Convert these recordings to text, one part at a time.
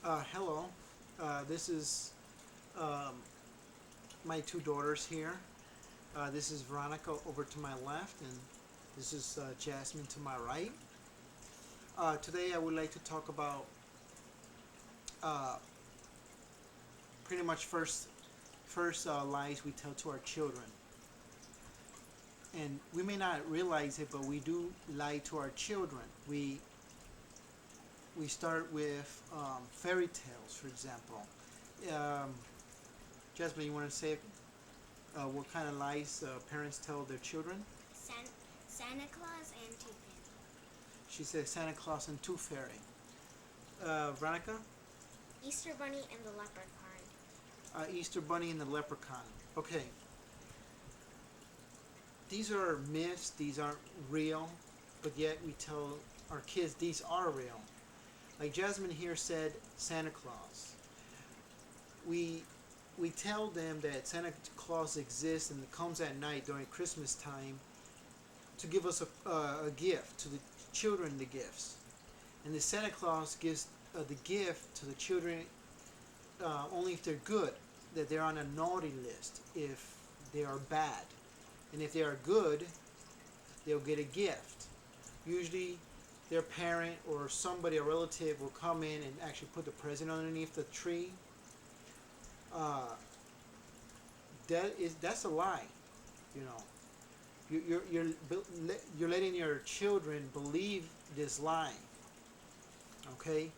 Hello. This is um, my two daughters here. This is Veronica over to my left, and this is Jasmine to my right. Today, I would like to talk about uh, pretty much first lies we tell to our children. And we may not realize it, but we do lie to our children. We start with fairy tales, for example. Um, Jasmine, you want to say what kind of lies parents tell their children? San- Santa Claus and Tooth Fairy. She says Santa Claus and Tooth Fairy. Veronica? Easter Bunny and the Leprechaun. Easter Bunny and the Leprechaun. Okay, these are myths, these aren't real, but yet we tell our kids these are real. Like Jasmine here said, Santa Claus. We we tell them that Santa Claus exists and comes at night during Christmas time to give us a gift, to the children the gifts. And the Santa Claus gives the gift to the children only if they're good, that they're on a naughty list if they are bad. And if they are good, they'll get a gift. Usually, their parent or somebody, a relative, will come in and actually put the present underneath the tree. Uh, that's a lie, you know. You're letting your children believe this lie. Okay,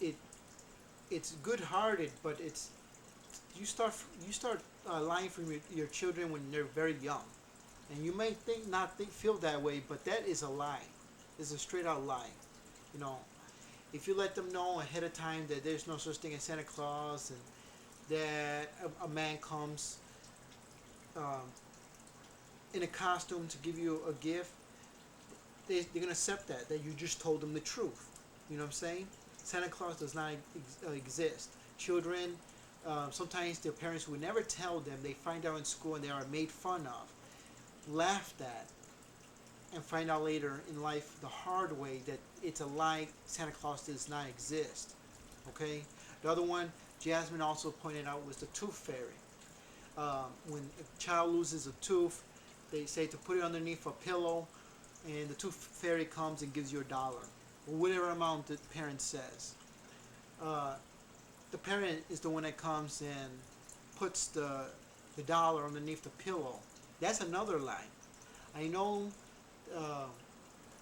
it it's good-hearted, but you start lying from your children when they're very young, and you may feel that way, but that is a lie. It's a straight out lie. You know, if you let them know ahead of time that there's no such thing as Santa Claus and that a man comes um, in a costume to give you a gift, they're gonna accept that you just told them the truth. You know what I'm saying? Santa Claus does not exist. Children, sometimes their parents would never tell them. They find out in school and they are made fun of, laughed at, and find out later in life the hard way that it's a lie. Santa Claus does not exist. Okay. The other one, Jasmine also pointed out, was the Tooth Fairy. When a child loses a tooth, they say to put it underneath a pillow, and the Tooth Fairy comes and gives you $1, or whatever amount the parent says. Uh, the parent is the one that comes and puts the dollar underneath the pillow. That's another lie. I know uh,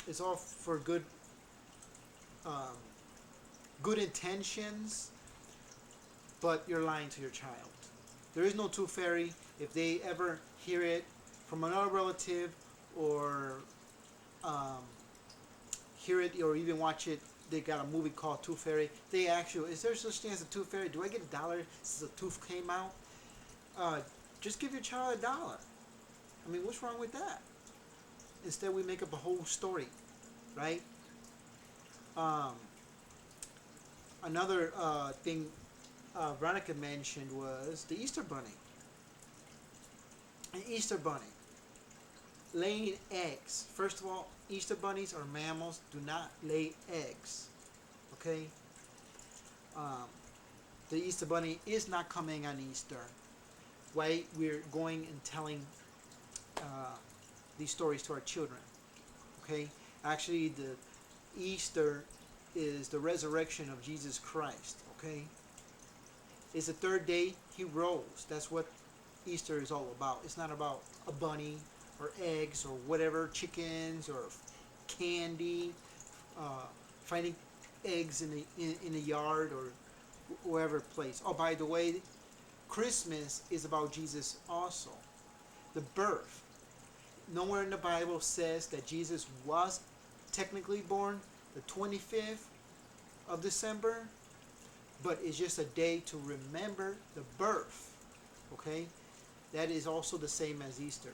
it's all for um, good intentions, but you're lying to your child. There is no tooth fairy. If they ever hear it from another relative or um, hear it or even watch it, they got a movie called Tooth Fairy. They ask you, is there such thing as a tooth fairy? Do I get $1 since a tooth came out? Uh, just give your child $1. I mean, what's wrong with that? Instead, we make up a whole story, right? Um, another thing Veronica mentioned was the Easter Bunny. An Easter Bunny laying eggs. First of all, Easter bunnies are mammals, do not lay eggs. Okay? Um, the Easter Bunny is not coming on Easter. Why we're going and telling uh, these stories to our children. Okay? Actually, the Easter is the resurrection of Jesus Christ. Okay? It's the third day he rose. That's what Easter is all about. It's not about a bunny or eggs or whatever, chickens or candy, uh, finding eggs in the yard or wherever place. Oh, by the way, Christmas is about Jesus also. The birth. Nowhere in the Bible says that Jesus was technically born the 25th of December, but it's just a day to remember the birth. Okay? That is also the same as Easter,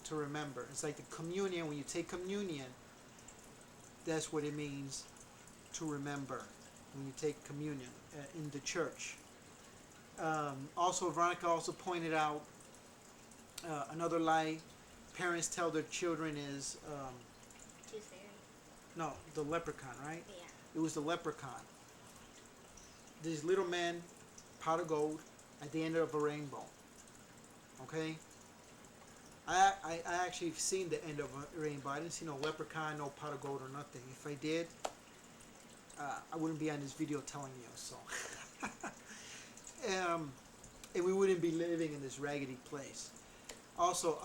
to remember. It's like the communion. When you take communion, that's what it means to remember when you take communion in the church. Also, Veronica also pointed out another lie parents tell their children is Tooth Fairy. no, the leprechaun, right? Yeah. It was the leprechaun. this little man, pot of gold, at the end of a rainbow. Okay? I actually seen the end of a rainbow. I didn't see no leprechaun, no pot of gold or nothing. If I did, I wouldn't be on this video telling you. So, and we wouldn't be living in this raggedy place. Also,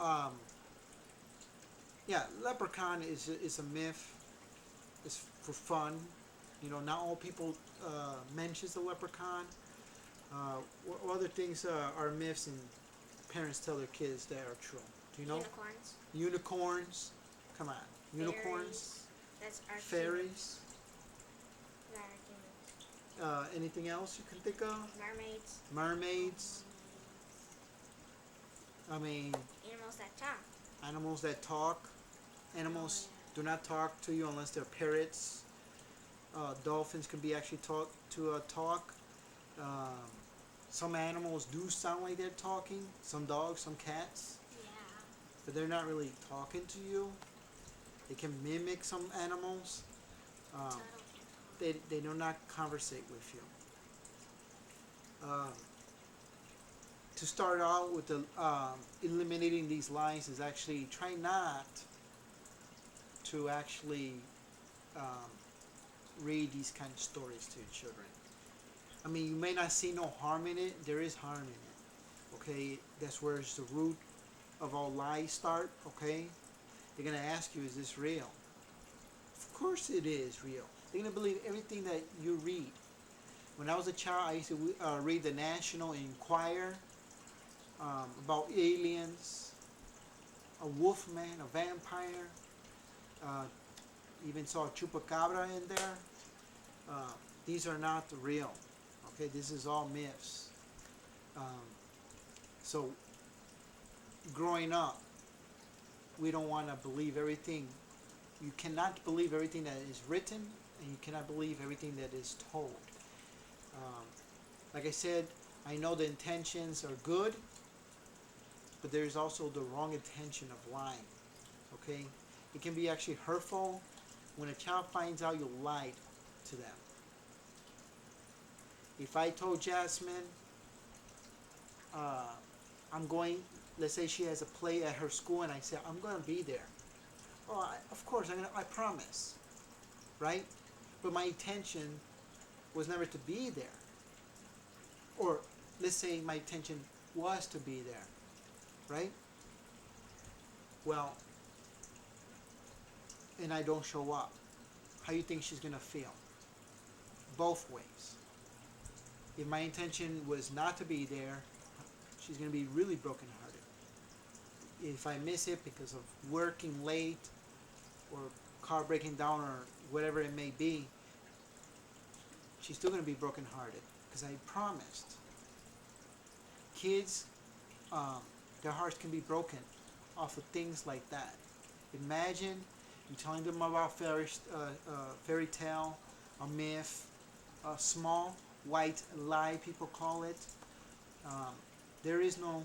yeah, leprechaun is a myth. It's for fun. You know, not all people mentions the leprechaun. What other things are myths and parents tell their kids that are true? Do you know? Unicorns. Unicorns. Come on. Unicorns. Fairies. That's our Fairies. Anything else you can think of? Mermaids. Mermaids. I mean, Animals that talk. animals that talk. Animals do not talk to you unless they're parrots. Dolphins can be actually taught to talk. Some animals do sound like they're talking. Some dogs, some cats. Yeah. But they're not really talking to you. They can mimic some animals. Turtle They do not conversate with you. To start out with the eliminating these lies is actually try not to actually read these kind of stories to your children. I mean, you may not see no harm in it. There is harm in it. Okay, that's where the root of all lies start. Okay, they're gonna ask you, is this real? Of course it is real. They're gonna believe everything that you read. When I was a child, I used to read the National Enquirer about aliens, a wolfman, a vampire. Even saw a chupacabra in there. These are not real. Okay, this is all myths. So, growing up, we don't want to believe everything. You cannot believe everything that is written, and you cannot believe everything that is told. Like I said, I know the intentions are good, but there's also the wrong intention of lying. Okay, it can be actually hurtful when a child finds out you lied to them. If I told Jasmine, I'm going, let's say she has a play at her school, and I said, I'm going to be there. Oh, of course, I promise, right? But my intention was never to be there. Or let's say my intention was to be there, right? Well, and I don't show up. How do you think she's going to feel? Both ways. If my intention was not to be there, she's going to be really brokenhearted. If I miss it because of working late or car breaking down or whatever it may be, she's still going to be brokenhearted because I promised. Kids, their hearts can be broken off of things like that. Imagine you telling them about fairy tale, a myth, a small white lie, people call it. There is no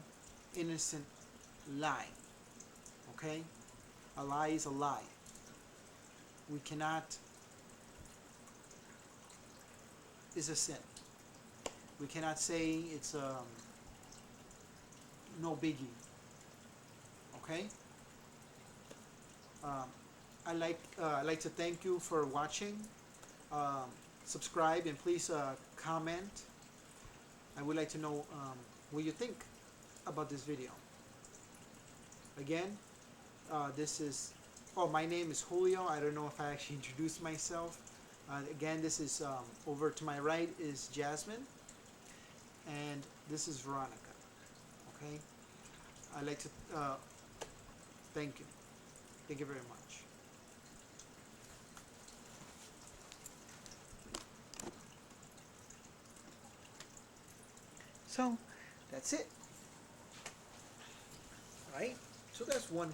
innocent lie. Okay? A lie is a lie. We cannot. It's a sin. We cannot say it's no biggie. Okay? I'd like to thank you for watching. Subscribe and please comment. I would like to know what you think about this video. Again, this is. Oh, my name is Julio. I don't know if I actually introduced myself. Again, this is over to my right is Jasmine, and this is Veronica. Okay. I'd like to thank you. Thank you very much. So, that's it. Right? So that's one